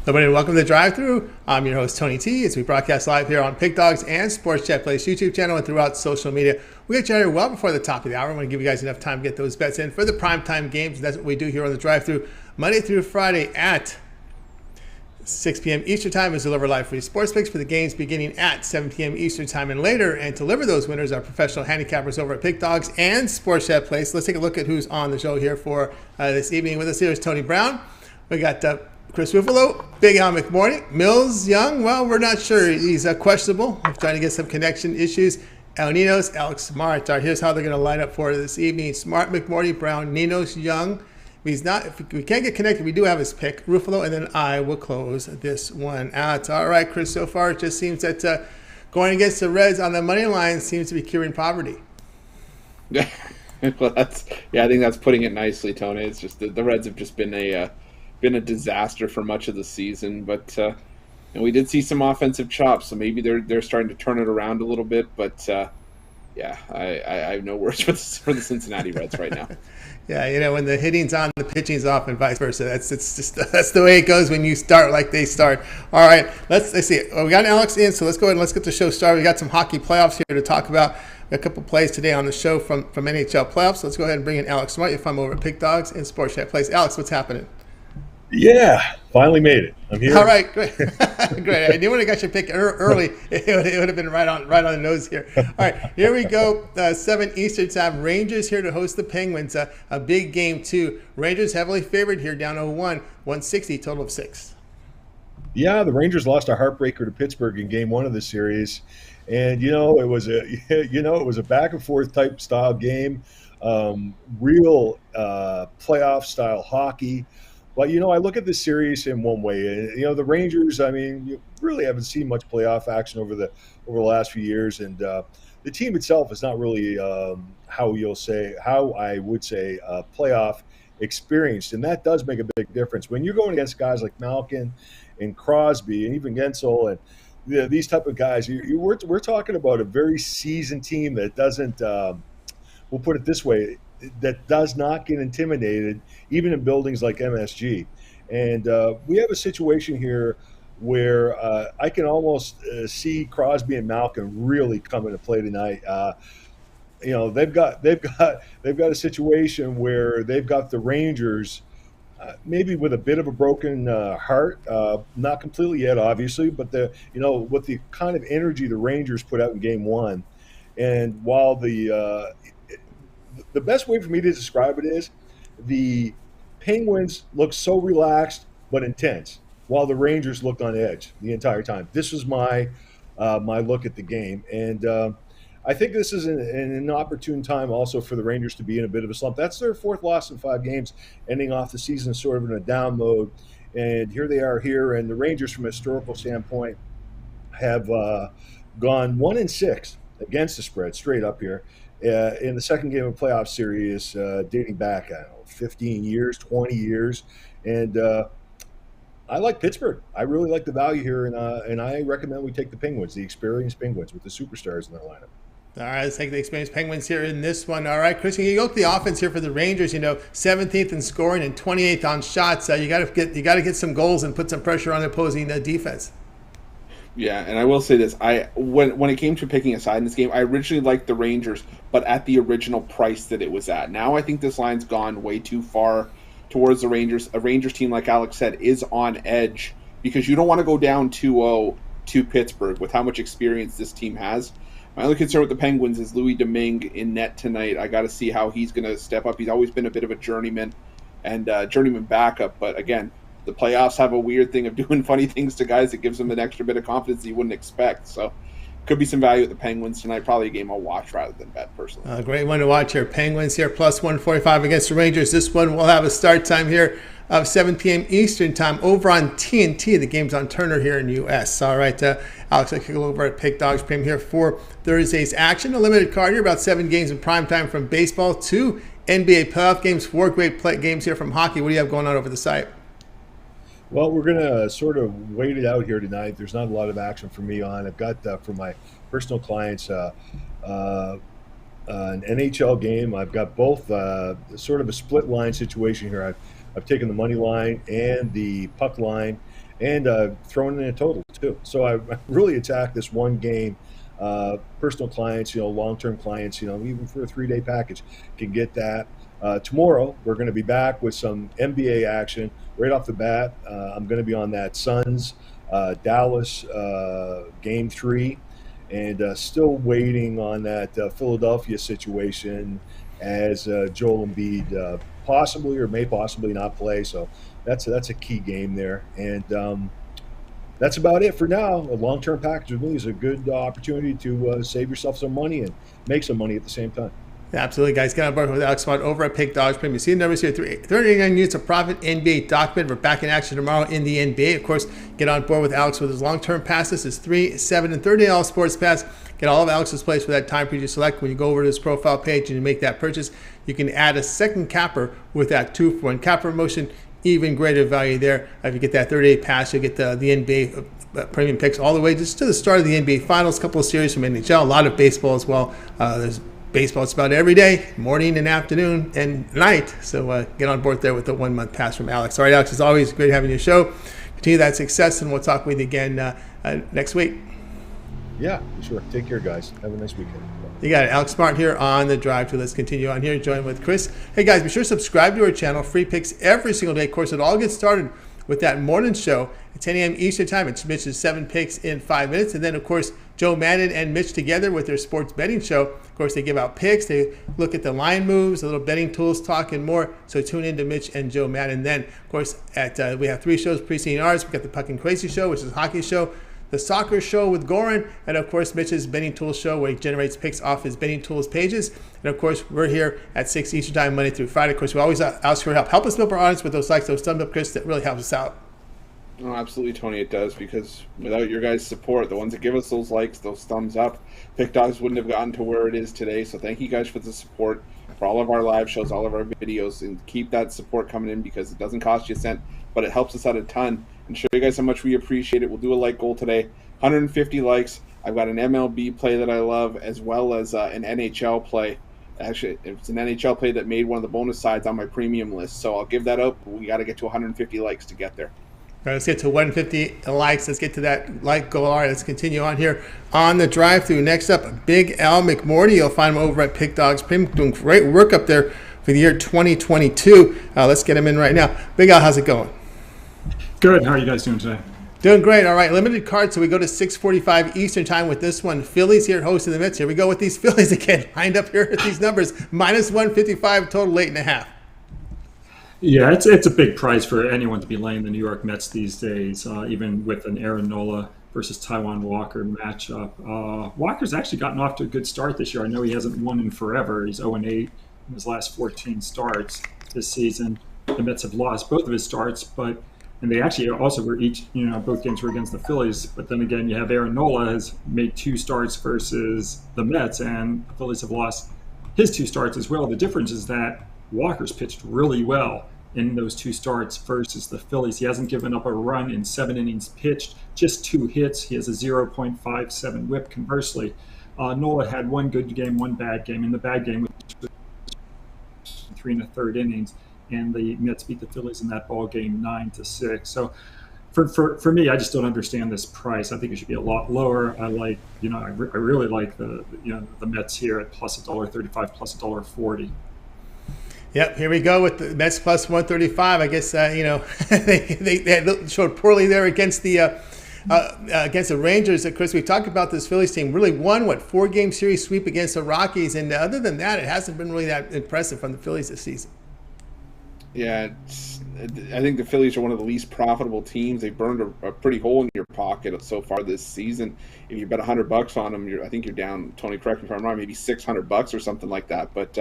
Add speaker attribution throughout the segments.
Speaker 1: Everybody, welcome to the drive-thru. I'm your host, Tony T, as we broadcast live here on Pig Dogs and Sports Chat Place YouTube channel and throughout social media. We get you out here well before the top of the hour. I want to give you guys enough time to get those bets in for the primetime games. That's what we do here on the drive-thru, Monday through Friday at 6 p.m. Eastern Time is deliver live free sports picks for the games beginning at 7 p.m. Eastern Time and later. And to deliver those winners are professional handicappers over at Pig Dogs and Sports Chat Place. Let's take a look at who's on the show here for this evening. With us here is Tony Brown. We got Chris Ruffolo, Big Al McMordie, Millz Young. Well, we're not sure. He's questionable. We're trying to get some connection issues. Ninos, Alex Smart. Here's how they're going to line up for this evening. Smart, McMordie, Brown, Ninos, Young. If we can't get connected, we do have his pick, Ruffolo, and then I will close this one out. All right, Chris, so far it just seems that going against the Reds on the money line seems to be curing poverty.
Speaker 2: Yeah, well, I think that's putting it nicely, Tony. It's just the Reds have just been a disaster for much of the season, but and we did see some offensive chops, so maybe they're starting to turn it around a little bit. But yeah, I have no words for the Cincinnati Reds right now.
Speaker 1: Yeah, when the hitting's on, the pitching's off, and vice versa. That's the way it goes when you start like they start. All right, let's see. Well, we got Alex in, so let's go ahead and let's get the show started. We got some hockey playoffs here to talk about. We got a couple plays today on the show from NHL playoffs. So let's go ahead and bring in Alex Smart. You'll find him over at Pig Dogs and Sports Chat Place. Alex, what's happening?
Speaker 3: Yeah, finally made it. I'm here.
Speaker 1: All right, great. Great. I knew when I got your pick early, it would have been right on the nose here. All right, here we go. 7 Eastern Time. Rangers here to host the Penguins. A big game, too. Rangers heavily favored here, down 0-1, 160, total of 6.
Speaker 3: Yeah, the Rangers lost a heartbreaker to Pittsburgh in Game 1 of the series, and it was a back and forth type style game, real playoff style hockey. But, I look at this series in one way. The Rangers, you really haven't seen much playoff action over the last few years. And the team itself is not really how I would say playoff experienced. And that does make a big difference. When you're going against guys like Malkin and Crosby and even Gensel and these type of guys, we're talking about a very seasoned team that doesn't, we'll put it this way, that does not get intimidated, even in buildings like MSG. And we have a situation here where I can almost see Crosby and Malkin really come into play tonight. They've got a situation where they've got the Rangers maybe with a bit of a broken heart, not completely yet, obviously, but with the kind of energy the Rangers put out in Game 1, and while the best way for me to describe it is the Penguins look so relaxed but intense, while the Rangers looked on edge the entire time. This was my look at the game, and I think this is an opportune time also for the Rangers to be in a bit of a slump. That's their 4th loss in 5 games, ending off the season sort of in a down mode, and here they are here. And the Rangers, from a historical standpoint, have gone 1-6 against the spread straight up here. In the second game of playoff series, dating back, I don't know, 15 years, 20 years. And I like Pittsburgh. I really like the value here, and I recommend we take the Penguins, the experienced Penguins with the superstars in their lineup.
Speaker 1: All right, let's take the experienced Penguins here in this one. All right, Chris, you go to the offense here for the Rangers. 17th in scoring and 28th on shots. You got to get some goals and put some pressure on the opposing defense.
Speaker 2: Yeah, and I will say this: when it came to picking a side in this game, I originally liked the Rangers, but at the original price that it was at. Now I think this line's gone way too far towards the Rangers. A Rangers team, like Alex said, is on edge because you don't want to go down 2-0 to Pittsburgh with how much experience this team has. My only concern with the Penguins is Louis Domingue in net tonight. I got to see how he's going to step up. He's always been a bit of a journeyman and journeyman backup, but again, the playoffs have a weird thing of doing funny things to guys that gives them an extra bit of confidence you wouldn't expect. So could be some value at the Penguins tonight. Probably a game I'll watch rather than bet personally.
Speaker 1: Great one to watch here. Penguins here plus 145 against the Rangers. This one will have a start time here of 7 p.m. Eastern time over on TNT. The game's on Turner here in the U.S. All right, Alex, I kick over at Pig Dogs Premium here for Thursday's action. A limited card here, about 7 games in prime time from baseball, 2 NBA playoff games, 4 great games here from hockey. What do you have going on over the site?
Speaker 3: Well, we're going to sort of wait it out here tonight. There's not a lot of action for me on. I've got, for my personal clients, an NHL game. I've got both sort of a split line situation here. I've taken the money line and the puck line, and throwing in a total too. So I really attacked this one game. Personal clients, long-term clients, even for a 3-day package can get that. Tomorrow, we're going to be back with some NBA action right off the bat. I'm going to be on that Suns Dallas game 3, and still waiting on that Philadelphia situation as Joel Embiid possibly or may possibly not play. So that's a key game there. And that's about it for now. A long-term package with me is a good opportunity to save yourself some money and make some money at the same time.
Speaker 1: Yeah, absolutely, guys. Get on board with Alex Smart over at Pick Dogs Premium. You see the numbers here: 39 units of profit, NBA document. We're back in action tomorrow in the NBA. Of course, get on board with Alex with his long-term passes, his 3, 7, and 30 all sports pass. Get all of Alex's plays for that time period you select. When you go over to his profile page and you make that purchase, you can add a second capper with that 2-for-1 capper promotion. Even greater value there. If you get that 30-day pass, you'll get the NBA premium picks all the way just to the start of the NBA Finals. A couple of series from NHL, a lot of baseball as well. There's baseball just about every day, morning and afternoon and night. So get on board there with the 1-month pass from Alex. All right, Alex, it's always great having your show. Continue that success, and we'll talk with you again next week.
Speaker 3: Yeah, sure. Take care, guys. Have a nice weekend.
Speaker 1: You got it. Alex Smart here on The Drive. Let's continue on here. Join with Chris. Hey, guys, be sure to subscribe to our channel. Free picks every single day. Of course, it all gets started with that morning show at 10 a.m. Eastern Time. It's Mitch's 7 picks in 5 minutes. And then, of course, Joe Madden and Mitch together with their sports betting show. Of course, they give out picks. They look at the line moves, the little betting tools, talk, and more. So tune in to Mitch and Joe Madden. Then, of course, we have 3 shows preceding ours. We've got the Puck and Crazy Show, which is a hockey show, the soccer show with Goran, and of course Mitch's betting tools show where he generates picks off his betting tools pages. And of course we're here at 6 Eastern Time Monday through Friday. Of course we always ask for help. Help us build our audience with those likes, those thumbs up, Chris. That really helps us out.
Speaker 2: Oh, absolutely, Tony, it does, because without your guys' support, the ones that give us those likes, those thumbs up, Pick Dogs wouldn't have gotten to where it is today. So thank you guys for the support for all of our live shows, all of our videos, and keep that support coming in because it doesn't cost you a cent, but it helps us out a ton. And show you guys how much we appreciate it. We'll do a like goal today. 150 likes. I've got an MLB play that I love, as well as an NHL play. Actually, it's an NHL play that made one of the bonus sides on my premium list. So I'll give that up. We got to get to 150 likes to get there.
Speaker 1: All right, let's get to 150 likes. Let's get to that like goal. All right, let's continue on here on the drive-through. Next up, Big Al McMordie. You'll find him over at Pick Dogs Premium, doing great work up there for the year 2022. Let's get him in right now. Big Al, how's it going?
Speaker 4: Good. How are you guys doing today?
Speaker 1: Doing great. All right, limited card, so we go to 6:45 Eastern Time with this one. Phillies here hosting the Mets. Here we go with these Phillies again. Lined up here at these numbers. Minus 155, total 8.5.
Speaker 4: Yeah, it's a big price for anyone to be laying the New York Mets these days, even with an Aaron Nola versus Taijuan Walker matchup. Walker's actually gotten off to a good start this year. I know he hasn't won in forever. He's 0-8 in his last 14 starts this season. The Mets have lost both of his starts, and they actually also were each, both games were against the Phillies. But then again, you have Aaron Nola has made 2 starts versus the Mets, and the Phillies have lost his 2 starts as well. The difference is that Walker's pitched really well in those 2 starts versus the Phillies. He hasn't given up a run in 7 innings pitched, just 2 hits. He has a 0.57 whip. Conversely, Nola had 1 good game, 1 bad game. In the bad game, was 3 1/3 innings. And the Mets beat the Phillies in that ball game 9-6. So for me, I just don't understand this price. I think it should be a lot lower. I like, I really like the Mets here at plus $1.35, plus $1.40.
Speaker 1: Yep, here we go with the Mets plus 135. I guess they showed poorly there against the Rangers. Of course, we talked about this Phillies team. Really won 4-game series sweep against the Rockies, and other than that, it hasn't been really that impressive from the Phillies this season.
Speaker 2: Yeah, I think the Phillies are one of the least profitable teams. They burned a pretty hole in your pocket so far this season. If you bet $100 on them, I think you're down. Tony, correct me if I'm wrong. Maybe $600 or something like that. But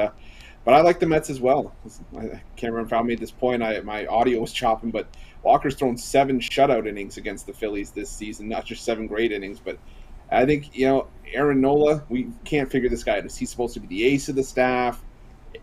Speaker 2: I like the Mets as well. I can't remember if I made this point. My audio was chopping, but Walker's thrown 7 shutout innings against the Phillies this season. Not just 7 great innings, but I think Aaron Nola. We can't figure this guy out. Is he supposed to be the ace of the staff?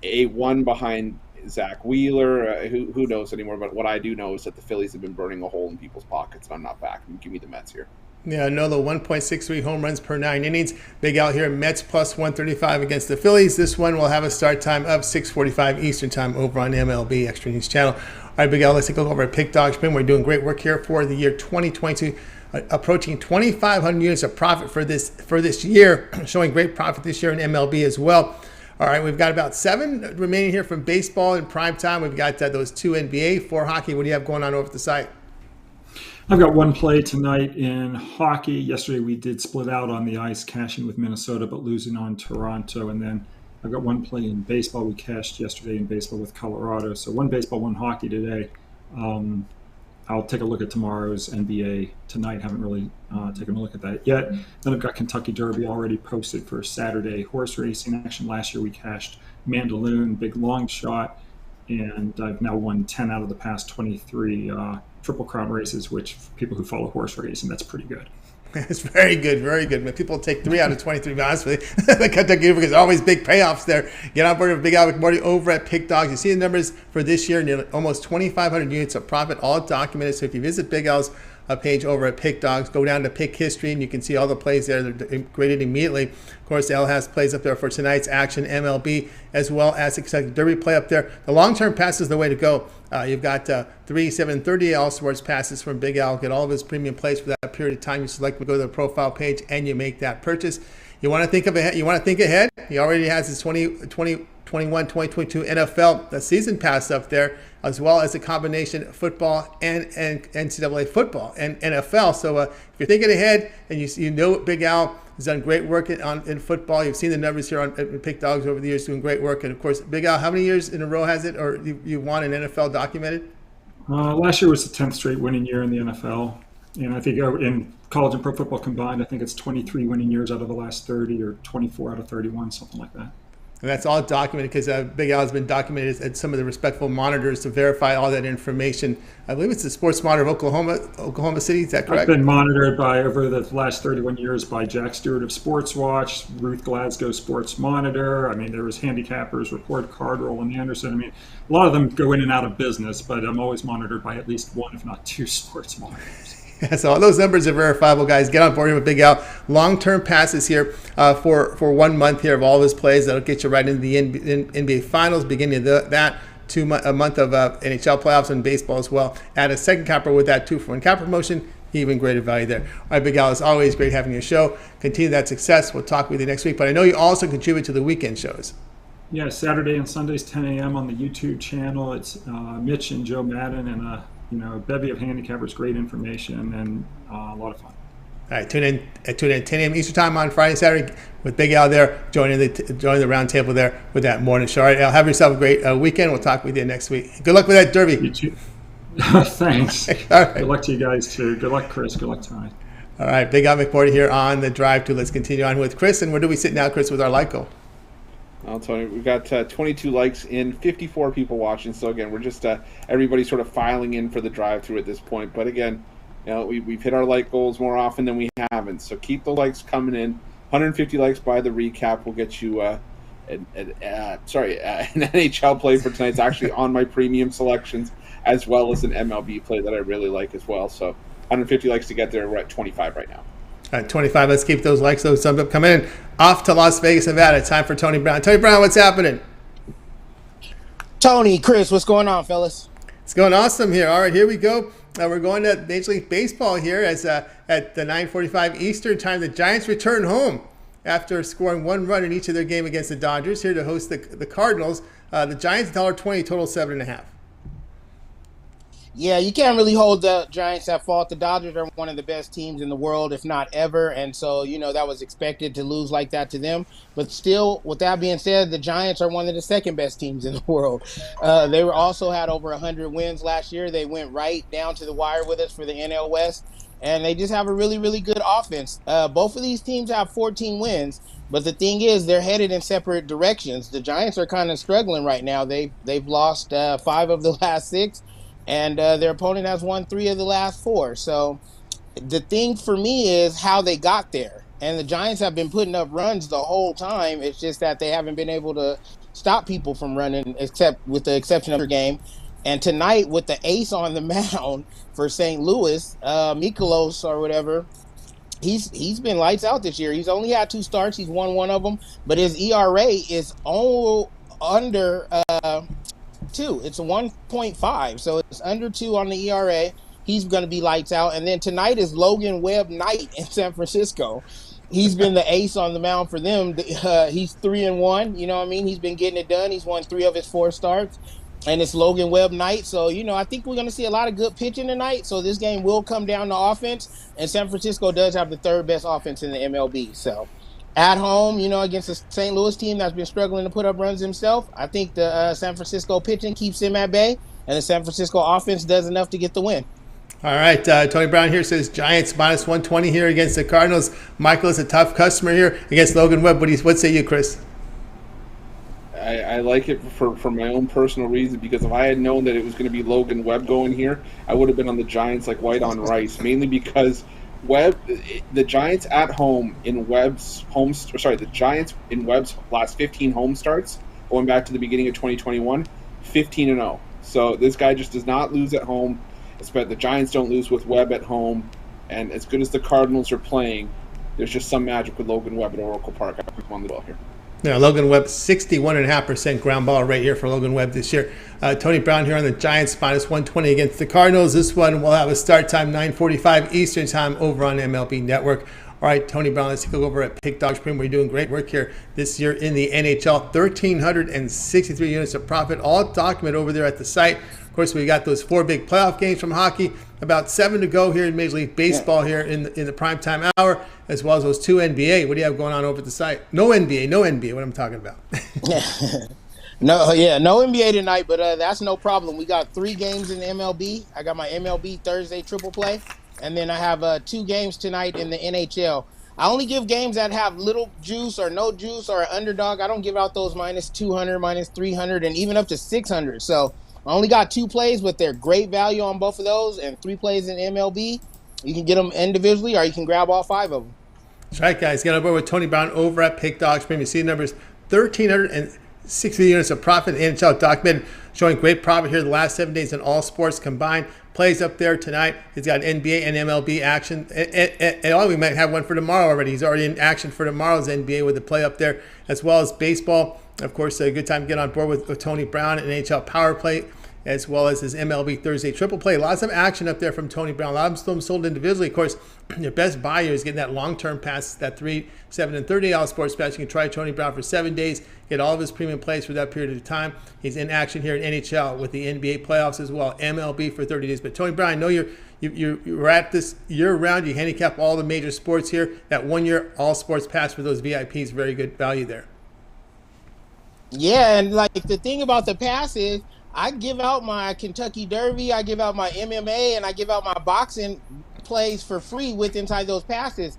Speaker 2: A1 behind Zach Wheeler, who knows anymore? But what I do know is that the Phillies have been burning a hole in people's pockets, and I'm not backing. Give me the Mets here.
Speaker 1: Yeah, Nola 1.63 home runs per 9 innings. Big Al here, Mets plus 135 against the Phillies. This one will have a start time of 6:45 Eastern time over on MLB Extra News Channel. All right, Big Al, let's take a look over at Pick Dog Spin. We're doing great work here for the year 2022, approaching 2,500 units of profit for this year, showing great profit this year in MLB as well. All right, we've got about 7 remaining here from baseball in prime time. We've got those 2 NBA, 4 hockey. What do you have going on over at the site?
Speaker 4: I've got one play tonight in hockey. Yesterday we did split out on the ice, cashing with Minnesota, but losing on Toronto. And then I've got one play in baseball. We cashed yesterday in baseball with Colorado. So one baseball, one hockey today. I'll take a look at tomorrow's NBA tonight. Haven't really taken a look at that yet. Then I've got Kentucky Derby already posted for Saturday. Horse racing action. Last year we cashed Mandaloon, big long shot. And I've now won 10 out of the past 23 Triple Crown races, which for people who follow horse racing, that's pretty good.
Speaker 1: It's very good, very good. When people take 3 out of 23, to be honest with you, the Kentucky Derby, because there's always big payoffs there. Get on board with Big Al McMordie over at Pick Dogs. You see the numbers for this year, nearly almost 2,500 units of profit, all documented. So if you visit Big Al's page over at Pick Dogs, go down to Pick History, and you can see all the plays there. They're graded immediately. Of course, Al has plays up there for tonight's action, MLB, as well as the Kentucky Derby play up there. The long-term pass is the way to go. You've got 3, 7, 30 All Sports passes from Big Al. Get all of his premium plays for that period of time. You select, go to the profile page, and you make that purchase. You want to think ahead. He already has his 2021, 2022 NFL season pass up there, as well as a combination football and NCAA football and NFL. So if you're thinking ahead, and you know Big Al has done great work in football. You've seen the numbers here on Pick Dogs over the years, doing great work. And of course, Big Al, how many years in a row has it, or you won an NFL documented?
Speaker 4: Last year was the 10th straight winning year in the NFL. And I think in college and pro football combined, I think it's 23 winning years out of the last 30, or 24 out of 31, something like that.
Speaker 1: And that's all documented because Big Al has been documented at some of the respectful monitors to verify all that information. I believe it's the Sports Monitor of Oklahoma City. Is that correct?
Speaker 4: I've been monitored over the last 31 years by Jack Stewart of Sports Watch, Ruth Glasgow Sports Monitor. I mean, there was Handicappers, Report Card, Roland Anderson. I mean, a lot of them go in and out of business, but I'm always monitored by at least one, if not 2, sports monitors.
Speaker 1: So all those numbers are verifiable, guys. Get on board here with Big Al. Long-term passes here for 1 month here of all of his plays. That'll get you right into the NBA Finals, beginning of that. A month of NHL playoffs and baseball as well. Add a second capper with that 2-for-1 cap promotion. Even greater value there. All right, Big Al, it's always great having your show. Continue that success. We'll talk with you next week. But I know you also contribute to the weekend shows.
Speaker 4: Yeah, Saturday and Sundays, 10 a.m. on the YouTube channel. It's Mitch and Joe Madden and a bevy of handicappers, great information, and a lot of fun.
Speaker 1: All right, tune in at 10 a.m. Eastern time on Friday, Saturday with Big Al there, joining the round table there with that morning show. All right, Al, have yourself a great weekend. We'll talk with you next week. Good luck with that derby.
Speaker 4: You too. Thanks.
Speaker 1: All right.
Speaker 4: Good luck to you guys too. Good luck, Chris. Good luck tonight.
Speaker 1: All right, Big Al McMordie here on the drive to. Let's continue on with Chris. And where do we sit now, Chris, with our like goal?
Speaker 2: Well, Tony, we've got 22 likes in 54 people watching. So again, we're just everybody sort of filing in for the drive-through at this point. But again, we've hit our like goals more often than we haven't. So keep the likes coming in. 150 likes by the recap will get you an NHL play for tonight. It's actually on my premium selections, as well as an MLB play that I really like as well. So 150 likes to get there. We're at 25 right now.
Speaker 1: All right, 25. Let's keep those likes, those thumbs up coming in. Off to Las Vegas, Nevada. Time for Tony Brown. Tony Brown, what's happening?
Speaker 5: Tony, Chris, what's going on, fellas?
Speaker 1: It's going awesome here. All right, here we go. We're going to Major League Baseball here as at the 9:45 Eastern time. The Giants return home after scoring 1 run in each of their game against the Dodgers, here to host the Cardinals. The Giants, $1.20, total 7.5.
Speaker 5: Yeah, you can't really hold the Giants at fault. The Dodgers are one of the best teams in the world, if not ever. And so, that was expected to lose like that to them. But still, with that being said, the Giants are one of the second best teams in the world. They also had over 100 wins last year. They went right down to the wire with us for the NL West. And they just have a really, really good offense. Both of these teams have 14 wins. But the thing is, they're headed in separate directions. The Giants are kind of struggling right now. They've lost 5 of the last 6. And their opponent has won 3 of the last 4. So the thing for me is how they got there. And the Giants have been putting up runs the whole time. It's just that they haven't been able to stop people from running, except with the exception of their game. And tonight, with the ace on the mound for St. Louis, Mikolas or whatever, he's been lights out this year. He's only had 2 starts. He's won one of them, but his ERA is all under 2. It's a 1.5, so it's under 2 on the ERA. He's going to be lights out. And then tonight is Logan Webb night in San Francisco. He's been the ace on the mound for them. He's 3-1. You know what I mean? He's been getting it done. He's won 3 of his 4 starts. And it's Logan Webb night. So, I think we're going to see a lot of good pitching tonight. So this game will come down to offense. And San Francisco does have the 3rd best offense in the MLB. So at home, against the St. Louis team that's been struggling to put up runs himself, I think the San Francisco pitching keeps him at bay. And the San Francisco offense does enough to get the win.
Speaker 1: All right, Tony Brown here says Giants -120 here against the Cardinals. Michael is a tough customer here against Logan Webb. What say you, Chris?
Speaker 2: I like it for my own personal reason, because if I had known that it was going to be Logan Webb going here, I would have been on the Giants like white on rice, mainly because the Giants at home in Webb's the Giants in Webb's last 15 home starts, going back to the beginning of 2021, 15-0. So this guy just does not lose at home. But the Giants don't lose with Webb at home, and as good as the Cardinals are playing, there's just some magic with Logan Webb at Oracle Park. I put him on the ball here.
Speaker 1: Now, Logan Webb, 61.5% ground ball rate here for Logan Webb this year. Tony Brown here on the Giants -120 against the Cardinals. This one will have a start time 9:45 Eastern time over on MLB Network. All right, Tony Brown, let's take a look over at Pick Dog Supreme. We're doing great work here this year in the NHL. 1,363 units of profit, all documented over there at the site. Of course, we got those 4 big playoff games from hockey. About 7 to go here in Major League Baseball here in the primetime hour, as well as those 2 NBA. What do you have going on over at the site? No NBA. What I'm talking about?
Speaker 5: No NBA tonight, but that's no problem. We got 3 games in the MLB. I got my MLB Thursday triple play, and then I have 2 games tonight in the NHL. I only give games that have little juice or no juice or an underdog. I don't give out those -200, -300, and even up to 600. So I only got 2 plays, but they're great value on both of those, and 3 plays in MLB. You can get them individually, or you can grab all 5 of them.
Speaker 1: That's right, guys. Get on board with Tony Brown over at Pick Dog Supreme. You see the numbers, 1,360 units of profit. The NHL documented, showing great profit here the last 7 days in all sports combined. Plays up there tonight. He's got NBA and MLB action. And we might have one for tomorrow already. He's already in action for tomorrow's NBA with the play up there, as well as baseball. Of course, a good time to get on board with Tony Brown and NHL Power Play, as well as his MLB Thursday triple play. Lots of action up there from Tony Brown. A lot of them sold individually. Of course, your best buyer is getting that long-term pass, that 3, 7, and 30 sports pass. You can try Tony Brown for 7 days, get all of his premium plays for that period of time. He's in action here in NHL with the NBA playoffs as well, MLB for 30 days. But Tony Brown, I know you're at this year-round. You handicap all the major sports here. That 1-year all-sports pass for those VIPs, very good value there.
Speaker 5: Yeah, and like the thing about the pass is, I give out my Kentucky Derby, I give out my MMA, and I give out my boxing plays for free with inside those passes.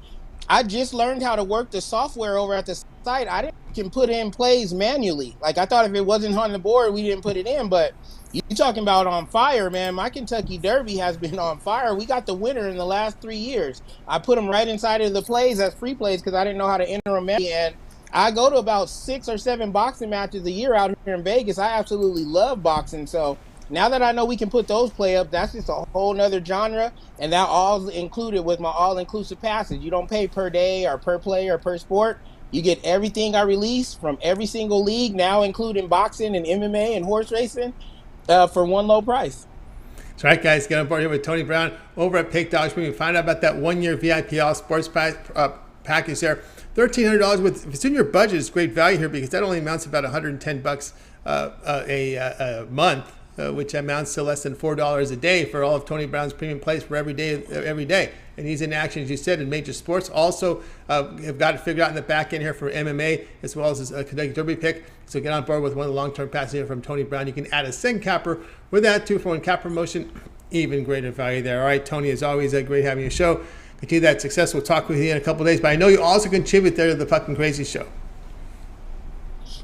Speaker 5: I just learned how to work the software over at the site. I can put in plays manually. Like, I thought if it wasn't on the board, we didn't put it in. But you talking about on fire, man. My Kentucky Derby has been on fire. We got the winner in the last 3 years. I put them right inside of the plays as free plays because I didn't know how to enter them. And I go to about 6 or 7 boxing matches a year out here in Vegas. I absolutely love boxing. So now that I know we can put those play up, that's just a whole nother genre. And that all included with my all-inclusive package. You don't pay per day or per play or per sport. You get everything I release from every single league, now including boxing and MMA and horse racing, for one low price.
Speaker 1: That's right, guys. Get on board here with Tony Brown over at Pick Dog Supreme. Find out about that 1-year VIP all sports package there. $1,300 if it's in your budget, it's great value here because that only amounts to about $110 a month, which amounts to less than $4 a day for all of Tony Brown's premium plays for every day. And he's in action, as you said, in major sports. Also, have got it figured out in the back end here for MMA, as well as his Kentucky Derby pick. So get on board with one of the long-term passes here from Tony Brown. You can add a SIN capper with that 2-for-1 cap promotion. Even greater value there. All right, Tony, as always, great having you show. Continue that success. We'll talk with you in a couple of days. But I know you also contribute there to the Fucking Crazy Show.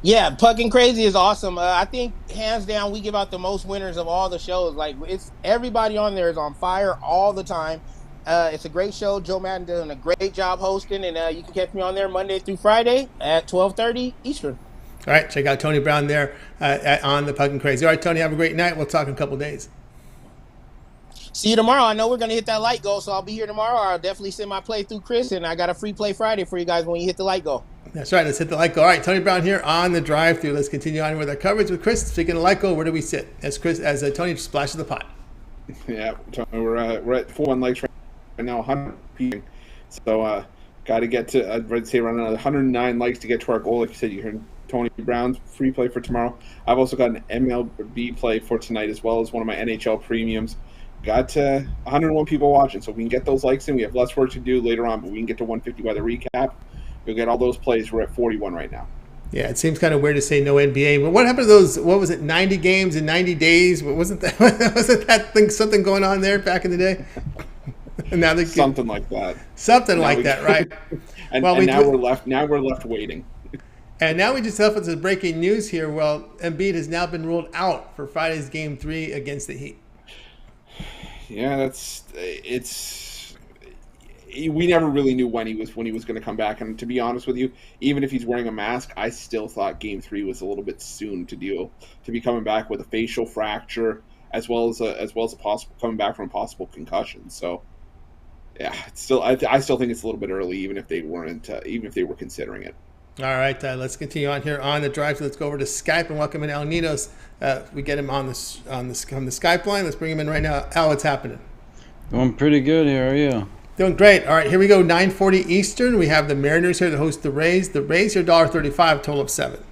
Speaker 5: Yeah, Fucking Crazy is awesome. I think hands down we give out the most winners of all the shows. Like, it's everybody on there is on fire all the time. It's a great show. Joe Madden doing a great job hosting, and you can catch me on there Monday through Friday at 12:30 Eastern.
Speaker 1: All right, check out Tony Brown there on the Fucking Crazy. All right, Tony, have a great night. We'll talk in a couple of days.
Speaker 5: See you tomorrow. I know we're going to hit that light goal, so I'll be here tomorrow. I'll definitely send my play through Chris, and I got a free play Friday for you guys when you hit the light goal.
Speaker 1: That's right. Let's hit the light goal. All right, Tony Brown here on the drive-through. Let's continue on with our coverage with Chris. Speaking of light goal, where do we sit? As Tony splashes the pot.
Speaker 2: Yeah, we're at 41 likes right now, 100 people. So got to get to, I'd say around another 109 likes to get to our goal. Like you said, you heard Tony Brown's free play for tomorrow. I've also got an MLB play for tonight, as well as one of my NHL premiums. Got 101 people watching, so if we can get those likes in. We have less work to do later on, but we can get to 150 by the recap. You'll get all those plays. We're at 41 right now.
Speaker 1: Yeah, it seems kind of weird to say no NBA, but what happened to those? What was it? 90 games in 90 days? Wasn't that thing something going on there back in the day? And now
Speaker 2: something like that.
Speaker 1: Something like that, right?
Speaker 2: and now we're left waiting.
Speaker 1: And now we just have some breaking news here. Well, Embiid has now been ruled out for Friday's Game 3 against the Heat.
Speaker 2: Yeah, we never really knew when he was going to come back. And to be honest with you, even if he's wearing a mask, I still thought Game 3 was a little bit soon to be coming back with a facial fracture as well as a possible coming back from a possible concussion. So yeah, I still think it's a little bit early, even if they were considering it.
Speaker 1: All right, let's continue on here on the drive. So let's go over to Skype and welcome in Al Ninos. We get him on the Skype line. Let's bring him in right now. Al, what's happening?
Speaker 6: Doing pretty good here. How are you?
Speaker 1: Doing great. All right, here we go. 9:40 Eastern. We have the Mariners here to host the Rays. The Rays are $1.35, total of 7.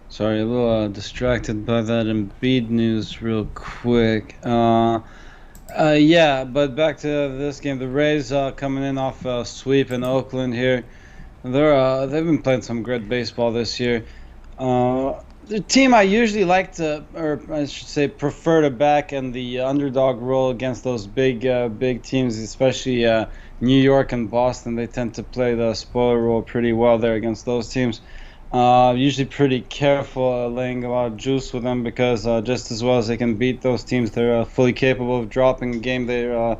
Speaker 6: Sorry, a little distracted by that Embiid news real quick. Yeah, but back to this game. The Rays coming in off a sweep in Oakland here. They've been playing some great baseball this year. The team I usually like to, or I should say, prefer to back in the underdog role against those big teams, especially New York and Boston. They tend to play the spoiler role pretty well there against those teams. Usually pretty careful laying a lot of juice with them because just as well as they can beat those teams, they're fully capable of dropping a game they're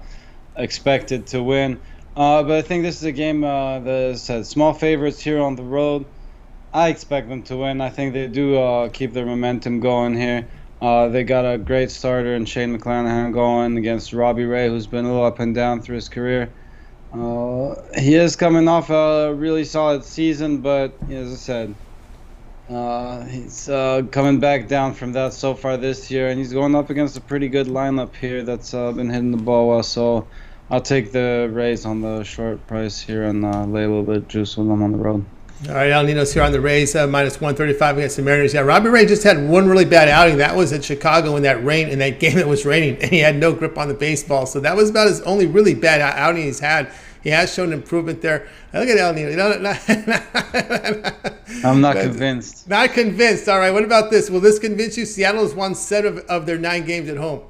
Speaker 6: expected to win. But I think this is a game that said small favorites here on the road. I expect them to win. I think they do keep their momentum going here. They got a great starter in Shane McClanahan going against Robbie Ray, who's been a little up and down through his career. He is coming off a really solid season, but as I said, he's coming back down from that so far this year, and he's going up against a pretty good lineup here that's been hitting the ball well. So I'll take the Rays on the short price here and lay a little bit of juice with them on the road.
Speaker 1: All right, Al Ninos here on the Rays, minus 135 against the Mariners. Yeah, Robbie Ray just had one really bad outing. That was at Chicago in that game that was raining, and he had no grip on the baseball. So that was about his only really bad outing he's had. He has shown improvement there. Look at Al Ninos.
Speaker 6: I'm not convinced.
Speaker 1: Not convinced. All right, what about this? Will this convince you? Seattle has won 7 of their 9 games at home.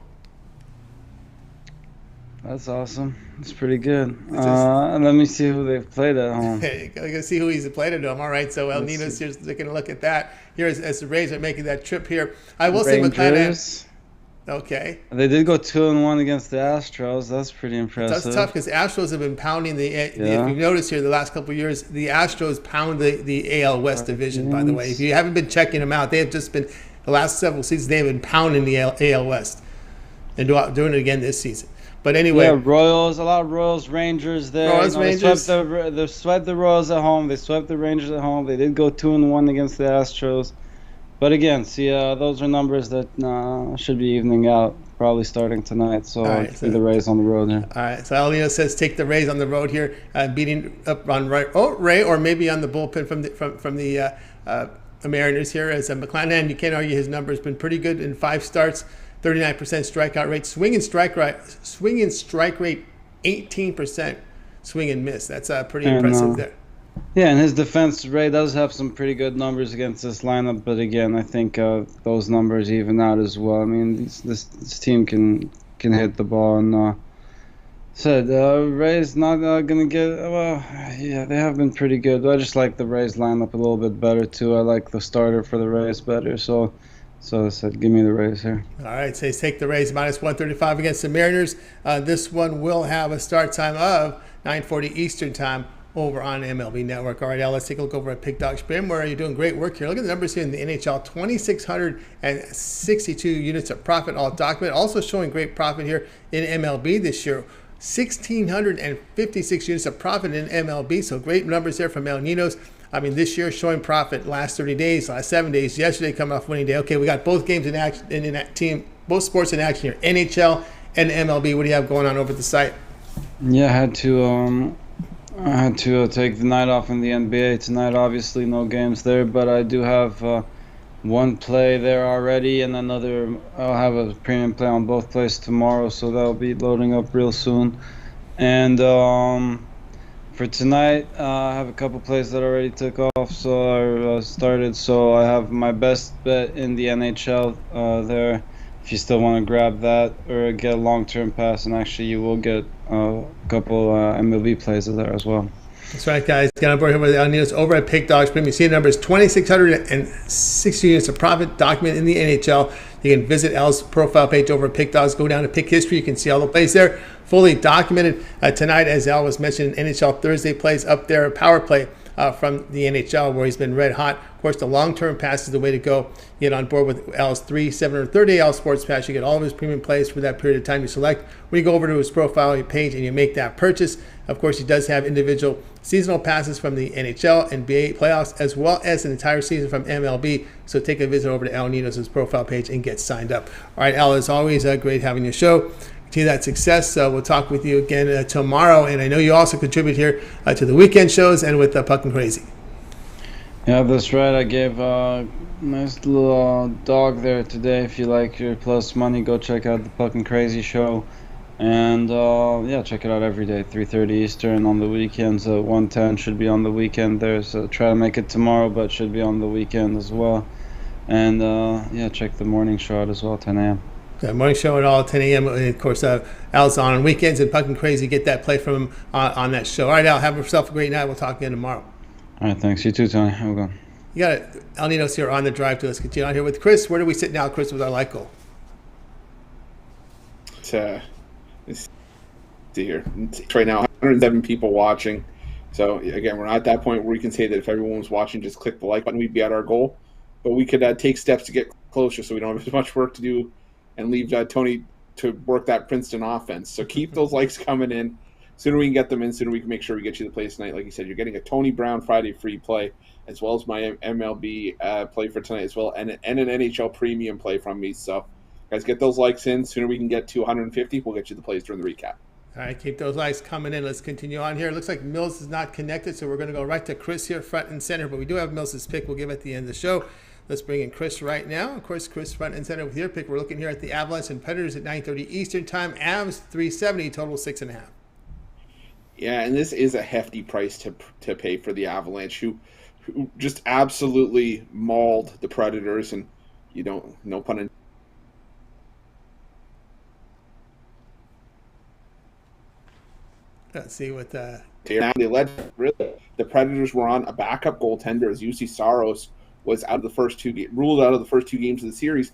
Speaker 6: That's awesome. That's pretty good. Let me see who they've played at home.
Speaker 1: Hey, gotta see who he's played at home. All right, so El Ninos here's taking a look at that. Here as the Rays are making that trip here. I will say McClanahan. Okay.
Speaker 6: They did go 2-1 against the Astros. That's pretty impressive.
Speaker 1: That's tough because Astros have been pounding if you've noticed here the last couple of years, the Astros pound the AL West division, by the way. If you haven't been checking them out, they have just been, the last several seasons, they have been pounding the AL West. And doing it again this season. But anyway,
Speaker 6: a lot of Royals, Rangers there.
Speaker 1: Rangers.
Speaker 6: They swept the Royals at home. They swept the Rangers at home. They did go 2-1 against the Astros. But again, see, those are numbers that should be evening out, probably starting tonight. So I'll see the Rays on the road here.
Speaker 1: All right. So Alino says take the Rays on the road here, beating up on Ray, or maybe on the bullpen from the Mariners here. As McClanahan, you can't argue his number has been pretty good in 5 starts. 39% strikeout rate, swing and strike rate 18%, swing and miss. That's pretty impressive there.
Speaker 6: Yeah, and his defense, Ray does have some pretty good numbers against this lineup, but again, I think those numbers even out as well. I mean, this team can hit the ball, and Ray's not gonna get. Well, yeah, they have been pretty good. I just like the Rays lineup a little bit better too. I like the starter for the Rays better, so I said, give me the Rays here.
Speaker 1: All right, so take the Rays minus 135 against the Mariners. This one will have a start time of 9:40 Eastern time over on MLB Network. All right, Al, let's take a look over at Pick Dog Spin, where you're doing great work here. Look at the numbers here in the NHL, 2,662 units of profit, all documented. Also showing great profit here in MLB this year. 1,656 units of profit in MLB, so great numbers there from Ninos. I mean, this year showing profit last 30 days, last 7 days. Yesterday coming off winning day. Okay, we got both games in action, in that team, both sports in action here, NHL and MLB. What do you have going on over at the site?
Speaker 6: Yeah, I had to take the night off in the NBA tonight. Obviously, no games there, but I do have one play there already, and another. I'll have a premium play on both plays tomorrow, so that'll be loading up real soon. And for tonight, I have a couple plays that already took off, so I started. So I have my best bet in the NHL there. If you still want to grab that or get a long-term pass, and actually you will get a couple MLB plays there as well.
Speaker 1: That's right, guys. Get on board here with Ninos over at Pick Dogs Premium. You see the numbers, 2,660 units of profit documented in the NHL. You can visit Al's profile page over at Pick Dogs. Go down to Pick History. You can see all the plays there, fully documented. Tonight, as Al was mentioning, NHL Thursday plays up there, power play from the NHL, where he's been red hot. Of course, the long-term pass is the way to go. Get on board with Al's 3, 7, or 30 Al Sports Pass. You get all of his premium plays for that period of time you select. When you go over to his profile page and you make that purchase, of course, he does have individual seasonal passes from the NHL, NBA playoffs, as well as an entire season from MLB. So take a visit over to Al Ninos' profile page and get signed up. All right, Al, as always, great having your show. Continue that success. We'll talk with you again tomorrow. And I know you also contribute here to the weekend shows and with Puck and Crazy.
Speaker 6: Yeah, that's right. I gave a nice little dog there today. If you like your plus money, go check out the Puck and Crazy show. And yeah, check it out every day, 3:30 Eastern on the weekends. 1:10 should be on the weekend there. So try to make it tomorrow, but should be on the weekend as well. And yeah, check the morning show out as well, 10 a.m.
Speaker 1: Okay, morning show at all, 10 a.m. And of course, Al's on weekends and Puck and Crazy. Get that play from him on that show. All right, Al, have yourself a great night. We'll talk again tomorrow.
Speaker 6: All right, thanks. You too, Tony. Have a good one.
Speaker 1: You got it. Al Ninos here on the drive to us. Continue on here with Chris. Where do we sit now, Chris, with our like goal?
Speaker 2: Let's see here. Right now, 107 people watching. So again, we're not at that point where we can say that if everyone was watching, just click the like button, we'd be at our goal. But we could take steps to get closer, so we don't have as much work to do, and leave Tony to work that Princeton offense. So keep those likes coming in. Sooner we can get them in, sooner we can make sure we get you the plays tonight. Like you said, you're getting a Tony Brown Friday free play, as well as my MLB play for tonight as well, and an NHL premium play from me. So guys, get those likes in. Sooner we can get to 150, we'll get you the plays during the recap.
Speaker 1: All right, keep those likes coming in. Let's continue on here. It looks like Millz is not connected, so we're going to go right to Chris here, front and center. But we do have Millz' pick we'll give at the end of the show. Let's bring in Chris right now. Of course, Chris, front and center with your pick. We're looking here at the Avalanche and Predators at 9:30 Eastern Time. Avs 370, total 6.5.
Speaker 2: Yeah, and this is a hefty price to pay for the Avalanche, who just absolutely mauled the Predators, and no pun intended.
Speaker 1: Let's see what the
Speaker 2: Predators were on a backup goaltender, as UC Saros was out of the first ruled out of the first two games of the series.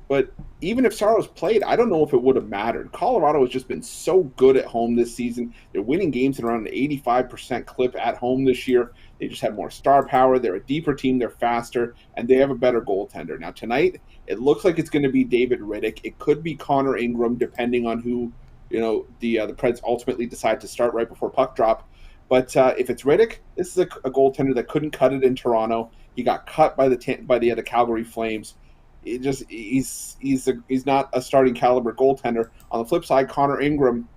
Speaker 2: But even if Saros played, I don't know if it would have mattered. Colorado has just been so good at home this season. They're winning games at around an 85% clip at home this year. They just have more star power. They're a deeper team. They're faster, and they have a better goaltender. Now tonight, it looks like it's going to be David Rittich. It could be Connor Ingram, depending on who the Preds ultimately decide to start right before puck drop. But if it's Rittich, this is a goaltender that couldn't cut it in Toronto. He got cut by the Calgary Flames. He's not a starting caliber goaltender. On the flip side, Connor Ingram,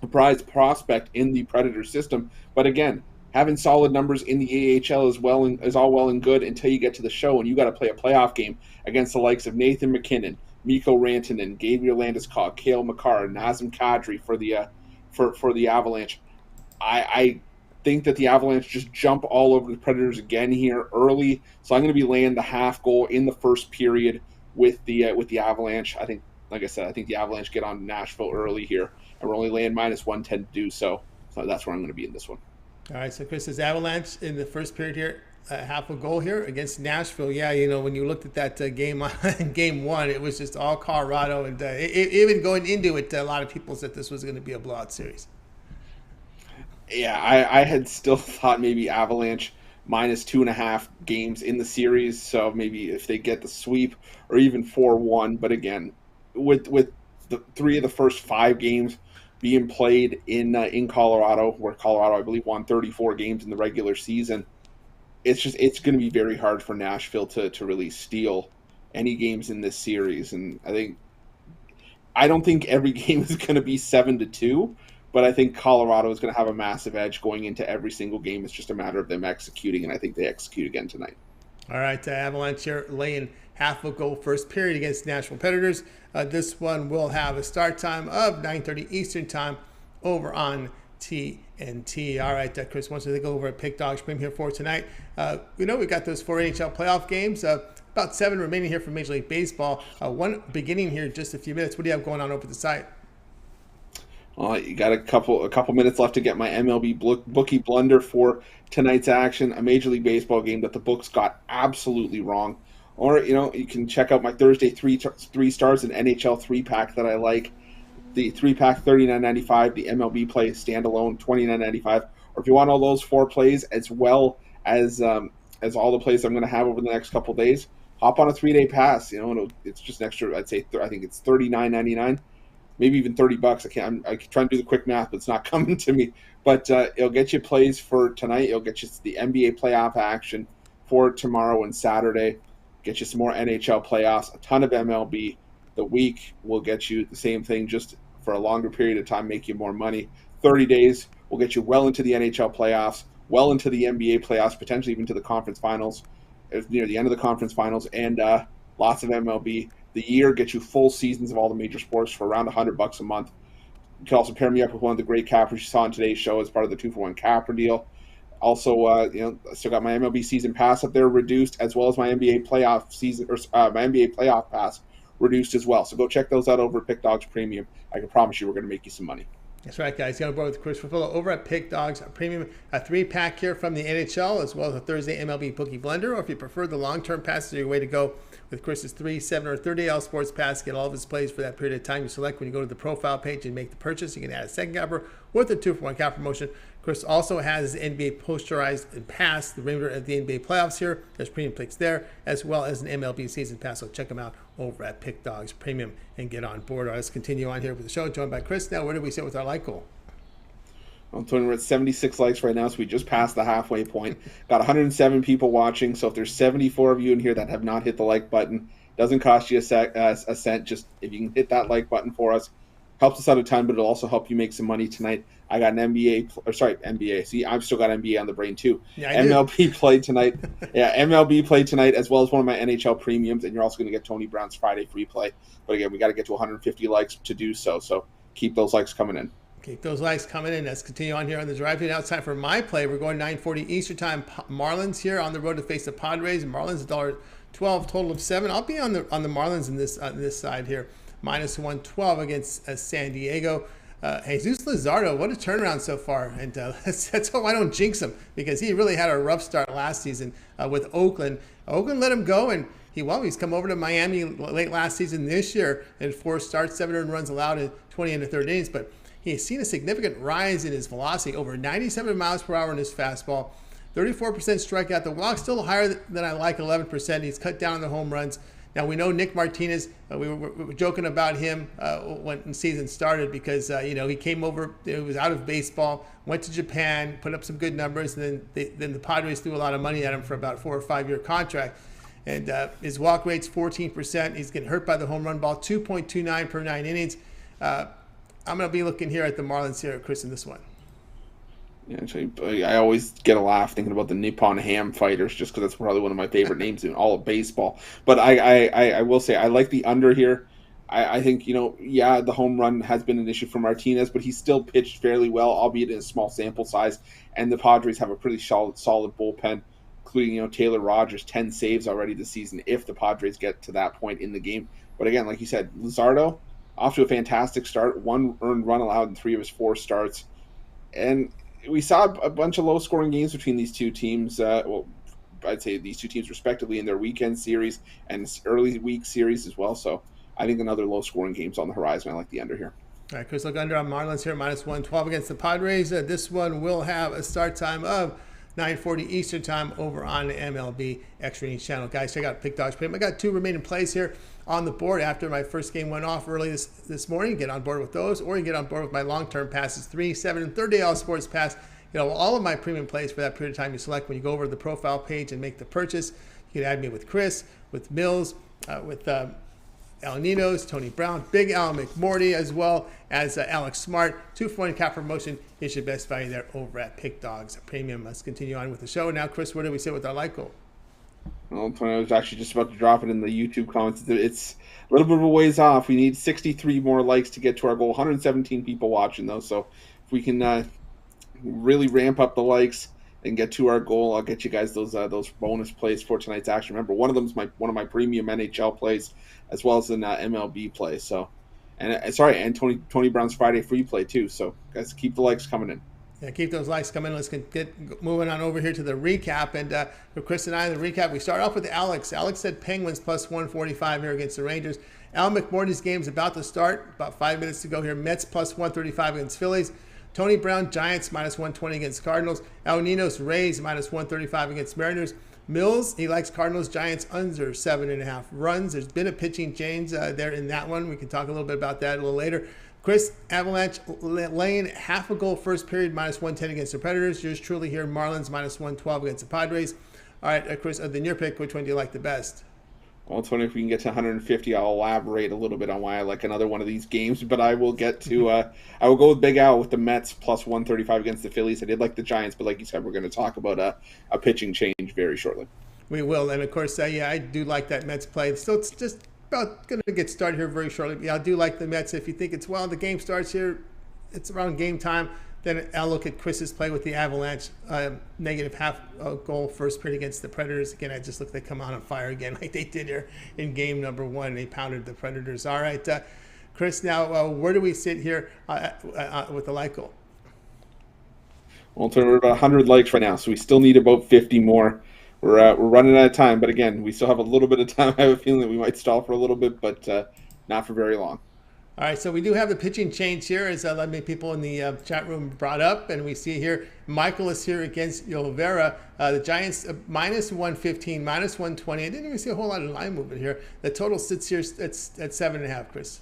Speaker 2: a prized prospect in the Predator system. But again, having solid numbers in the AHL is all well and good until you get to the show and you got to play a playoff game against the likes of Nathan McKinnon, Mikko Rantanen, Gabriel Landeskog, Cale Makar, Nazem Kadri for the Avalanche. I think that the Avalanche just jump all over the Predators again here early. So I'm going to be laying the half goal in the first period with the Avalanche. I think, like I said, I think the Avalanche get on Nashville early here, and we're only laying -110 to do so. So that's where I'm going to be in this one.
Speaker 1: All right, so Chris says Avalanche in the first period here, half a goal here against Nashville. Yeah, when you looked at that game game one, it was just all Colorado, and even going into it, a lot of people said this was going to be a blowout series.
Speaker 2: Yeah, I had still thought maybe Avalanche minus 2.5 games in the series. So maybe if they get the sweep or even 4-1. But again, with the three of the first 5 games being played in Colorado, where Colorado I believe won 34 games in the regular season, it's going to be very hard for Nashville to really steal any games in this series. And I don't think every game is going to be 7-2, but I think Colorado is going to have a massive edge going into every single game. It's just a matter of them executing, and I think they execute again tonight.
Speaker 1: All right, Avalanche here laying half a goal first period against Nashville Predators. This one will have a start time of 9:30 Eastern time over on TNT. All right, Chris, once we go over at Pick Dogs Premium here for tonight, we know we've got those 4 NHL playoff games. About 7 remaining here for Major League Baseball. One beginning here in just a few minutes. What do you have going on over the site?
Speaker 2: Well, you got a couple minutes left to get my MLB bookie blunder for tonight's action, a Major League Baseball game that the books got absolutely wrong. Or, you can check out my Thursday three stars and NHL 3-pack that I like. The 3-pack, $39.95. The MLB play standalone, $29.95. Or if you want all those 4 plays as well as all the plays I'm going to have over the next couple days, hop on a 3-day pass. It's just an extra. I think it's $39.99. Maybe even $30. I can try and do the quick math, but it's not coming to me. But it'll get you plays for tonight. It'll get you the NBA playoff action for tomorrow and Saturday. Get you some more NHL playoffs, a ton of MLB. The week will get you the same thing, just for a longer period of time, make you more money. 30 days will get you well into the NHL playoffs, well into the NBA playoffs, potentially even to the conference finals, near the end of the conference finals, and lots of MLB. The year gets you full seasons of all the major sports for around $100 a month. You can also pair me up with one of the great cappers you saw on today's show as part of the 2-for-1 capper deal. Also, I still got my MLB season pass up there reduced, as well as my NBA playoff season or my NBA playoff pass reduced as well. So go check those out over at Pick Dogs Premium. I can promise you we're going to make you some money.
Speaker 1: That's right, guys. You got to board with Chris Ruffolo over at Pick Dogs Premium, a 3-pack here from the NHL, as well as a Thursday MLB Bookie Blender. Or if you prefer the long-term passes, your way to go with Chris's 3, 7, or 30 sports pass. Get all of his plays for that period of time. You select when you go to the profile page and make the purchase. You can add a second capper with a 2-for-1 cap promotion. Chris also has his NBA posterized and pass, the remainder of the NBA playoffs here. There's premium picks there, as well as an MLB season pass. So check them out over at Pick Dogs Premium and get on board. Let's continue on here with the show. Joined by Chris. Now, where do we sit with our like goal?
Speaker 2: Well, Tony, we're at 76 likes right now, so we just passed the halfway point. Got 107 people watching, so if there's 74 of you in here that have not hit the like button, doesn't cost you a cent. Just if you can hit that like button for us, helps us out a ton, but it'll also help you make some money tonight. I got an NBA. See, I've still got NBA on the brain too. Yeah, MLB played tonight. Yeah, MLB played tonight, as well as one of my NHL premiums, and you're also going to get Tony Brown's Friday free play. But again, we got to get to 150 likes to do so. So keep those likes coming in.
Speaker 1: Keep those likes coming in. Let's continue on here on the drive. Now it's time for my play. We're going 9:40 Eastern time. Marlins here on the road to face the Padres. Marlins $1.12, total of 7. I'll be on the Marlins in this side here. Minus 112 against San Diego. Jesus Luzardo, what a turnaround so far. And let's hope I don't jinx him, because he really had a rough start last season with Oakland. Oakland let him go, and he's come over to Miami late last season this year in 4 starts, 7 earned runs allowed in 20 and a third innings. But he's seen a significant rise in his velocity, over 97 miles per hour in his fastball, 34% strikeout. The walk's still higher than I like, 11%. He's cut down on the home runs. Now, we know Nick Martinez, we were joking about him when the season started, because, he came over, he was out of baseball, went to Japan, put up some good numbers, and then the Padres threw a lot of money at him for about a 4 or 5 year contract. And his walk rate's 14%. He's getting hurt by the home run ball, 2.29 per 9 innings. I'm going to be looking here at the Marlins here, Chris, in this one.
Speaker 2: Yeah, actually, I always get a laugh thinking about the Nippon Ham fighters, just because that's probably one of my favorite names in all of baseball. But I will say I like the under here. I think, the home run has been an issue for Martinez, but he's still pitched fairly well, albeit in a small sample size. And the Padres have a pretty solid bullpen, including, Taylor Rogers, 10 saves already this season, if the Padres get to that point in the game. But again, like you said, Luzardo, off to a fantastic start, 1 earned run allowed in 3 of his 4 starts. And we saw a bunch of low-scoring games between these two teams. I'd say these two teams respectively in their weekend series and early week series as well. So I think another low-scoring game's on the horizon. I like the under here.
Speaker 1: All right, Chris, look under on Marlins here, -112 against the Padres. This one will have a start time of 9:40 Eastern time over on the MLB Extra Innings channel. Guys, check out Pick Dogs Premium. I got 2 remaining plays here on the board after my first game went off early this morning. Get on board with those, or you get on board with my long-term passes, 3, 7, and 30-day all sports pass. You know, all of my premium plays for that period of time you select when you go over to the profile page and make the purchase. You can add me with Chris, with Millz, with Ninos, Tony Brown, Big Al, McMordie, as well as Alex Smart. 2-for-1 cap promotion is your best value there over at Pick Dogs Premium. Let's continue on with the show. Now, Chris, where do we sit with our like goal?
Speaker 2: Well, Tony, I was actually just about to drop it in the YouTube comments. It's a little bit of a ways off. We need 63 more likes to get to our goal. 117 people watching, though. So if we can really ramp up the likes and get to our goal, I'll get you guys those bonus plays for tonight's action. Remember, one of them is one of my premium NHL plays, as well as an MLB play. So, and Tony Brown's Friday free play too. So, guys, keep the likes coming in.
Speaker 1: Yeah, keep those likes coming. Let's get moving on over here to the recap. And for Chris and I, the recap, we start off with Alex. Alex said Penguins +145 here against the Rangers. Al McMordie's game's about to start. About 5 minutes to go here. Mets +135 against Phillies. Tony Brown, Giants -120 against Cardinals. Al Ninos, Rays -135 against Mariners. Millz, he likes Cardinals, Giants under 7.5 runs. There's been a pitching change there in that one. We can talk a little bit about that a little later. Chris, Avalanche laying half a goal first period, -110 against the Predators. Yours truly here, Marlins -112 against the Padres. All right, Chris, then your pick, which one do you like the best?
Speaker 2: Well, Tony, if we can get to 150, I'll elaborate a little bit on why I like another one of these games. But I will get to I will go with Big Al with the Mets +135 against the Phillies. I did like the Giants, but like you said, we're going to talk about a pitching change very shortly.
Speaker 1: We will, and of course, yeah, I do like that Mets play. So it's just about going to get started here very shortly. Yeah, I do like the Mets. If you think it's, well, the game starts here, it's around game time, then I'll look at Chris's play with the Avalanche, negative half goal first period against the Predators. Again, I just look they come out on fire again like they did here in game number 1. They pounded the Predators. All right, Chris, now where do we sit here with the like goal?
Speaker 2: Well, we're about 100 likes right now, so we still need about 50 more. We're running out of time, but again, we still have a little bit of time. I have a feeling that we might stall for a little bit, but not for very long.
Speaker 1: All right, so we do have the pitching change here, as many people in the chat room brought up, and we see here Michael is here against Olivera. The Giants -115, -120. I didn't even see a whole lot of line movement here. The total sits here at 7.5, Chris.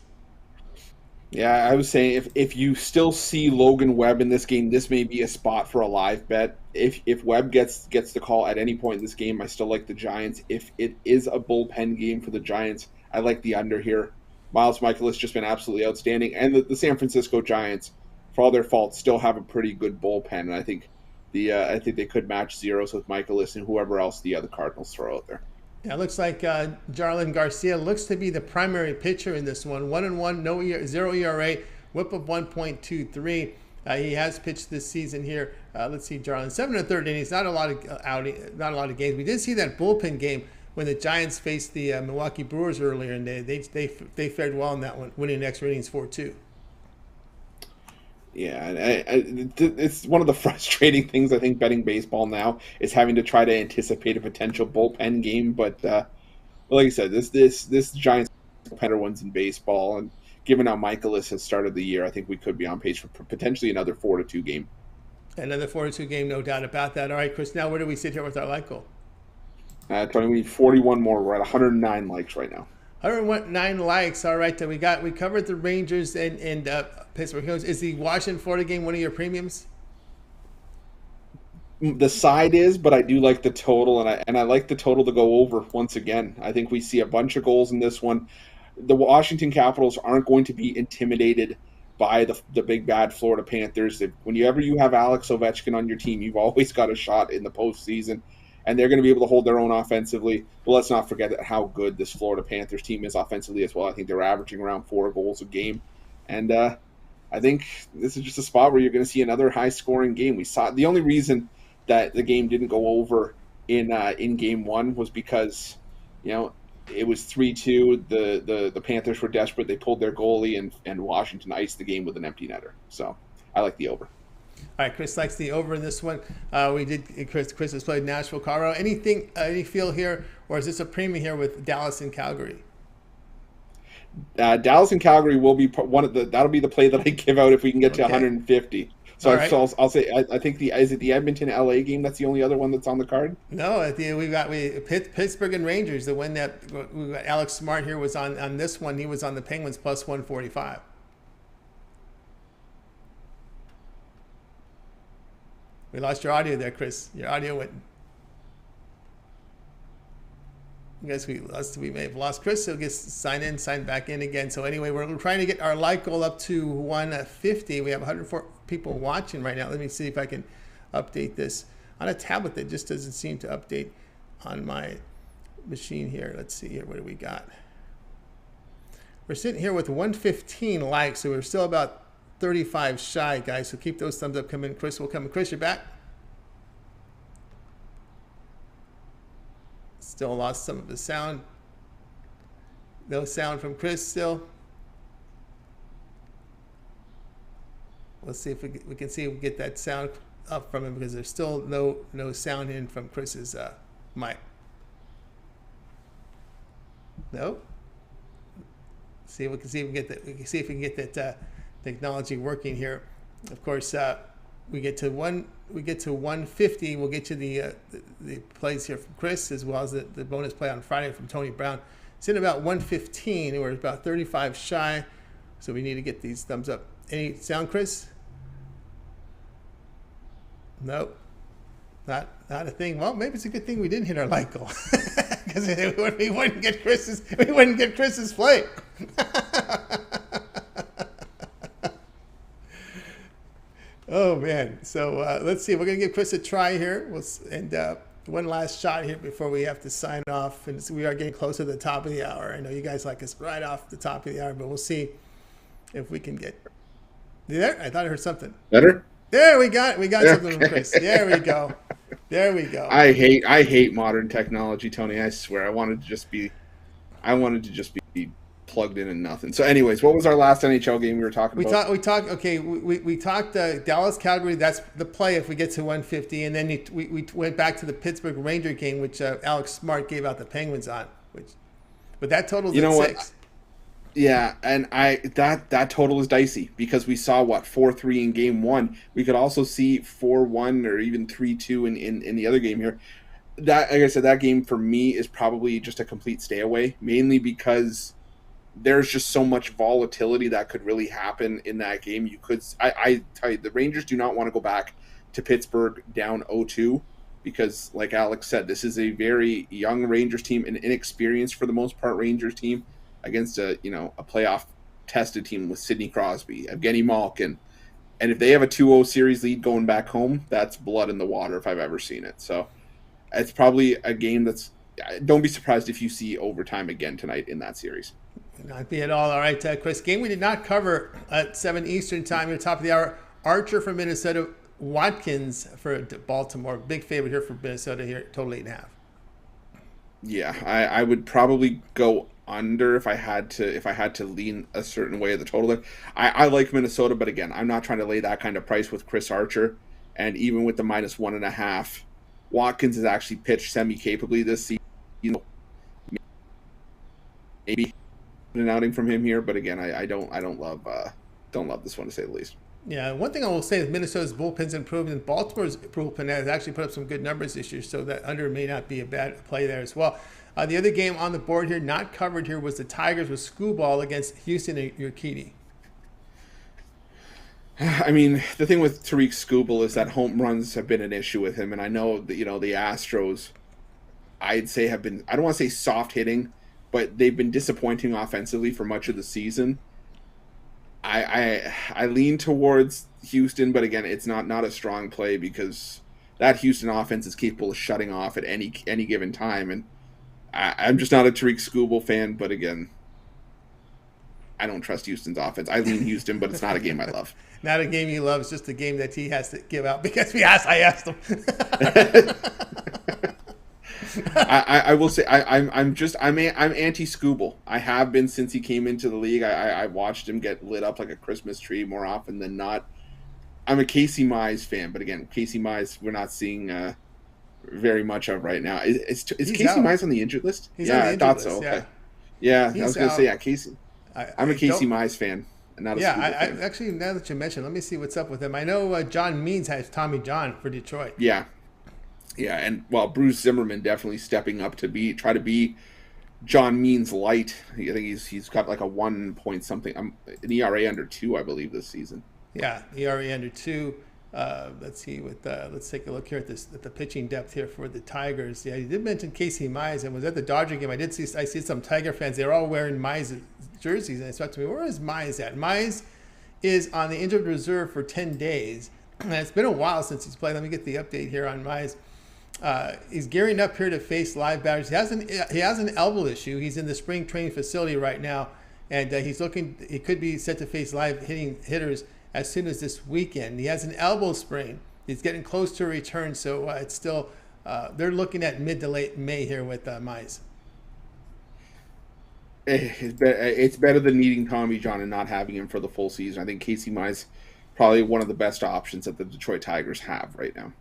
Speaker 2: Yeah, I was saying if you still see Logan Webb in this game, this may be a spot for a live bet. If Webb gets the call at any point in this game, I still like the Giants. If it is a bullpen game for the Giants, I like the under here. Miles Michael has just been absolutely outstanding, and the San Francisco Giants, for all their faults, still have a pretty good bullpen. And I think they could match zeros with Michaelis and whoever else the other Cardinals throw out there.
Speaker 1: Yeah, it looks like Jarlin Garcia looks to be the primary pitcher in this one. 1-1, 0 ERA, WHIP of 1.23. He has pitched this season here. Let's see, Jarlin, 7 1/3 innings. Not a lot of games. We did see that bullpen game when the Giants faced the Milwaukee Brewers earlier, and they fared well in that one, winning extra innings 4-2.
Speaker 2: Yeah, and it's one of the frustrating things, I think, betting baseball now is having to try to anticipate a potential bullpen game. But like I said, this Giants bullpen ones in baseball, and given how Michaelis has started the year, I think we could be on pace for potentially another 4-2 game.
Speaker 1: Another 4-2 game, no doubt about that. All right, Chris, now where do we sit here with our like goal?
Speaker 2: Tony, we need 41 more. We're at 109 likes right now.
Speaker 1: 109 likes. All right, we covered the Rangers and Pittsburgh. Is the Washington Florida game one of your premiums?
Speaker 2: The side is, but I do like the total, and I like the total to go over once again. I think we see a bunch of goals in this one. The Washington Capitals aren't going to be intimidated by the big bad Florida Panthers. Whenever you have Alex Ovechkin on your team, you've always got a shot in the postseason. And they're going to be able to hold their own offensively. But let's not forget how good this Florida Panthers team is offensively as well. I think they're averaging around 4 goals a game. And I think this is just a spot where you're going to see another high-scoring game. We saw the only reason that the game didn't go over in Game 1 was because, it was 3-2. The Panthers were desperate. They pulled their goalie, and Washington iced the game with an empty netter. So I like the over.
Speaker 1: All right, Chris likes the over in this one. Chris has played Nashville, Colorado. Any feel here, or is this a premium here with Dallas and Calgary?
Speaker 2: Dallas and Calgary will be that'll be the play that I give out if we can get to
Speaker 1: Okay.
Speaker 2: 150. So,
Speaker 1: Right.
Speaker 2: so I'll say I think is it the Edmonton LA game? That's the only other one that's on the card.
Speaker 1: No, we got Pittsburgh and Rangers. The one that we got Alex Smart here was on this one. He was on the Penguins plus 145. We lost your audio there, Chris. Your audio went. I guess we may have lost Chris. So just sign back in again. So anyway, we're trying to get our like goal up to 150. We have 104 people watching right now. Let me see if I can update this on a tablet that just doesn't seem to update on my machine here. Let's see here. What do we got? We're sitting here with 115 likes, so we're still about 35 shy, guys. So keep those thumbs up coming. Chris will come. Chris, you're back. Still lost some of the sound. No sound from Chris still. Let's see if we can see if we get that sound up from him, because there's still no sound in from Chris's mic. No. See if we can get that. We can see if we can get that technology working here. Of course, we get to 150. We'll get to the plays here from Chris, as well as the bonus play on Friday from Tony Brown. It's in about 115. We're about 35 shy, so we need to get these thumbs up. Any sound, Chris? Nope, not a thing. Well, maybe it's a good thing we didn't hit our like goal, because we wouldn't get Chris's play. Oh man! So let's see. We're gonna give Chris a try here. And one last shot here before we have to sign off. And we are getting close to the top of the hour. I know you guys like us right off the top of the hour, but we'll see if we can get. You there? I thought I heard something.
Speaker 2: Better?
Speaker 1: There we got something from Chris. There we go.
Speaker 2: I hate modern technology, Tony. I swear. I wanted to just be plugged in and nothing. So, anyways, what was our last NHL game we were talking about? We talked Dallas Calgary. That's the play if we get to 150, and then we went back to the Pittsburgh Ranger game, which Alex Smart gave out the Penguins on. But that total's at 6. Yeah, and that total is dicey, because we saw 4-3 in game one. We could also see 4-1 or even 3-2 in the other game here. That, like I said, that game for me is probably just a complete stay away, mainly because there's just so much volatility that could really happen in that game. I tell you, the Rangers do not want to go back to Pittsburgh down 0-2, because, like Alex said, this is a very young Rangers team, an inexperienced for the most part Rangers team, against a playoff tested team with Sidney Crosby, Evgeny Malkin. And if they have a 2-0 series lead going back home, that's blood in the water if I've ever seen it. So it's probably a game that's, don't be surprised if you see overtime again tonight in that series.
Speaker 1: Not be at all. All right, Chris. Game we did not cover at 7 Eastern time here, top of the hour. Archer from Minnesota, Watkins for Baltimore. Big favorite here for Minnesota here, total 8.5.
Speaker 2: Yeah, I would probably go under if I had to lean a certain way of the total there. I like Minnesota, but again, I'm not trying to lay that kind of price with Chris Archer. And even with the -1.5, Watkins has actually pitched semi-capably this season. Maybe an outing from him here, but again, I don't love this one, to say the least.
Speaker 1: Yeah, one thing I will say is Minnesota's bullpen's improved, and Baltimore's bullpen has actually put up some good numbers this year, so that under may not be a bad play there as well. The other game on the board here, not covered here, was the Tigers with Skubal against Houston and Urquidy.
Speaker 2: I mean, the thing with Tariq Skubal is that home runs have been an issue with him, and I know that the Astros, I'd say, have been, I don't want to say soft hitting, but they've been disappointing offensively for much of the season. I lean towards Houston, but again, it's not a strong play, because that Houston offense is capable of shutting off at any given time, and I'm just not a Tariq Skubal fan, but again, I don't trust Houston's offense. I lean Houston, but it's not a game I love.
Speaker 1: Not a game he loves, just a game that he has to give out because I asked him.
Speaker 2: I will say I'm anti Skubal. I have been since he came into the league. I watched him get lit up like a Christmas tree more often than not. I'm a Casey Mize fan, but again, Casey Mize we're not seeing very much of right now. Is Casey Mize on the injured list?
Speaker 1: He's on the injured list,
Speaker 2: Okay. Yeah, I was going to say, Casey. I'm a Casey Mize fan. Not a fan.
Speaker 1: Actually, now that you mentioned, let me see what's up with him. I know John Means has Tommy John for Detroit.
Speaker 2: Yeah, and Bruce Zimmerman definitely stepping up to try to be John Means light. I think he's got like a 1 point something, an ERA under 2, I believe, this season.
Speaker 1: Yeah, ERA under 2. Let's see let's take a look here at the pitching depth here for the Tigers. Yeah, you did mention Casey Mize, and was at the Dodger game. I see some Tiger fans. They're all wearing Mize jerseys, and they said to me, "Where is Mize at?" Mize is on the injured reserve for 10 days, and it's been a while since he's played. Let me get the update here on Mize. He's gearing up here to face live batters. He has an elbow issue. He's in the spring training facility right now, and he could be set to face live hitters as soon as this weekend. He has an elbow sprain. He's getting close to a return, so it's still they're looking at mid to late May here with Mize.
Speaker 2: It's better than needing Tommy John and not having him for the full season. I think Casey Mize probably one of the best options that the Detroit Tigers have right now.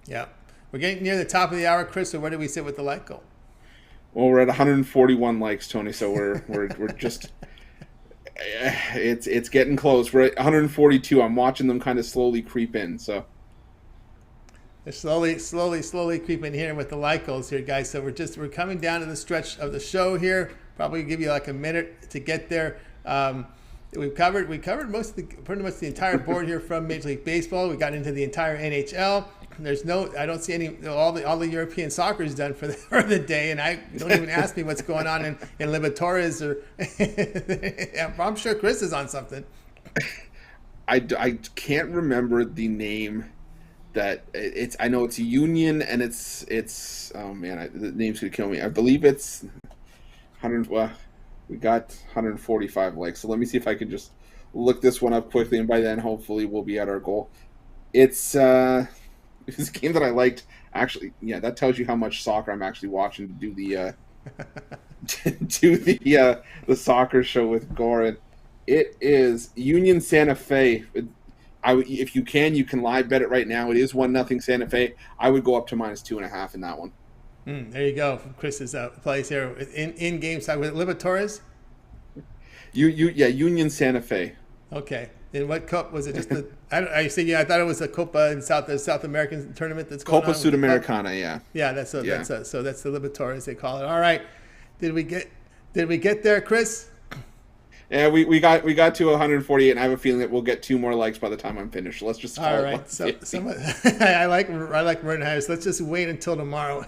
Speaker 1: Yeah. We're getting near the top of the hour, Chris, so where do we sit with the like goal?
Speaker 2: Well, we're at 141 likes, Tony, so we're just it's getting close. We're at 142. I'm watching them kind of slowly creep in, so
Speaker 1: they're slowly creeping here with the like goals here, guys. So we're coming down to the stretch of the show here. Probably give you like a minute to get there. We covered pretty much the entire board here from Major League Baseball. We got into the entire NHL. I don't see all the European soccer is done for the day, and I don't even ask me what's going on in Libertadores I'm sure Chris is on something.
Speaker 2: I can't remember the name that it's. I know it's Union, and it's. Oh man, the name's gonna kill me. I believe it's 100. Well, we got 145 likes, so let me see if I can just look this one up quickly, and by then hopefully we'll be at our goal. It's a game that I liked. Actually, yeah, that tells you how much soccer I'm actually watching to do the the soccer show with Goran. It is Union Santa Fe. If you can live bet it right now. It is 1-0 Santa Fe. I would go up to -2.5 in that one.
Speaker 1: There you go from Chris's plays here in game side with Libertadores.
Speaker 2: Union Santa Fe.
Speaker 1: Okay. In what cup was it? Just the I thought it was a Copa in South American tournament that's going
Speaker 2: Copa
Speaker 1: on.
Speaker 2: Sudamericana, yeah.
Speaker 1: Yeah, that's the Libertadores they call it. All right. Did we get there, Chris?
Speaker 2: Yeah, we got to 148, and I have a feeling that we'll get 2 more likes by the time I'm finished. So let's just call
Speaker 1: all
Speaker 2: it
Speaker 1: right. So I like Merton Harris. Let's just wait until tomorrow.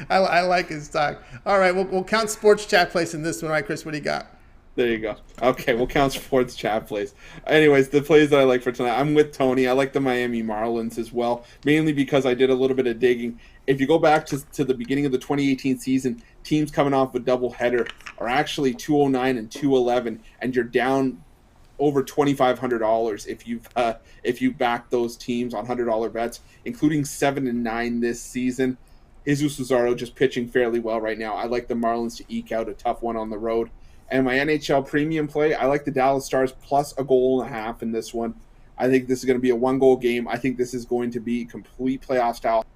Speaker 1: I like his talk. All right, we'll count sports chat place in this one. All right, Chris, what do you got?
Speaker 2: There you go. Okay, we'll count sports chat plays. Anyways, the plays that I like for tonight, I'm with Tony. I like the Miami Marlins as well, mainly because I did a little bit of digging. If you go back to the beginning of the 2018 season, teams coming off a doubleheader are actually 209 and 211, and you're down over $2,500 if you back those teams on $100 bets, including 7-9 this season. Jesus Luzardo just pitching fairly well right now. I like the Marlins to eke out a tough one on the road. And my NHL premium play, I like the Dallas Stars plus 1.5 goals in this one. I think this is going to be a 1-goal game. I think this is going to be complete playoff style.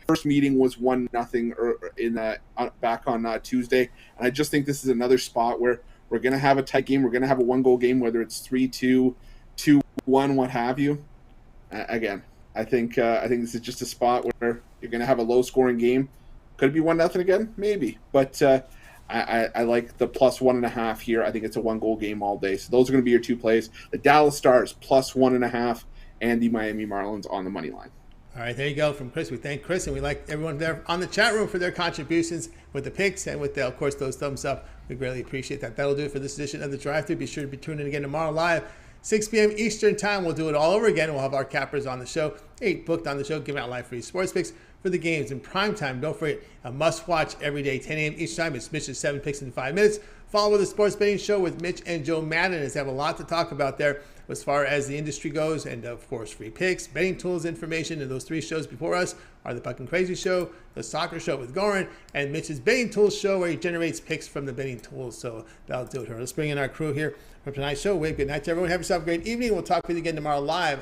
Speaker 2: First meeting was 1-0 back on Tuesday, and I just think this is another spot where we're going to have a tight game. We're going to have a 1-goal game, whether it's 3-2, 2-1, what have you. Again, I think this is just a spot where you're going to have a low-scoring game. Could it be 1-0 again? Maybe, but. I like the plus 1.5 here. I think it's a 1-goal game all day. So those are going to be your 2 plays. The Dallas Stars plus 1.5 and the Miami Marlins on the money line.
Speaker 1: All right, there you go from Chris. We thank Chris, and we like everyone there on the chat room for their contributions with the picks and with, of course, those thumbs up. We greatly appreciate that. That'll do it for this edition of the Drive-Thru. Be sure to be tuning in again tomorrow live, 6 p.m. Eastern Time. We'll do it all over again. We'll have our cappers on the show, 8 booked on the show, giving out live free sports picks for the games in prime time. Don't forget, a must-watch every day, 10 a.m. each time. It's Mitch's 7 Picks in 5 minutes. Follow the Sports Betting Show with Mitch and Joe Madden, as they have a lot to talk about there as far as the industry goes, and of course, free picks, betting tools, information. And those 3 shows before us are the Buck and Crazy Show, the Soccer Show with Goran, and Mitch's Betting Tools Show, where he generates picks from the betting tools. So that'll do it here. Let's bring in our crew here for tonight's show. Wave, good night to everyone. Have yourself a great evening. We'll talk with you again tomorrow live,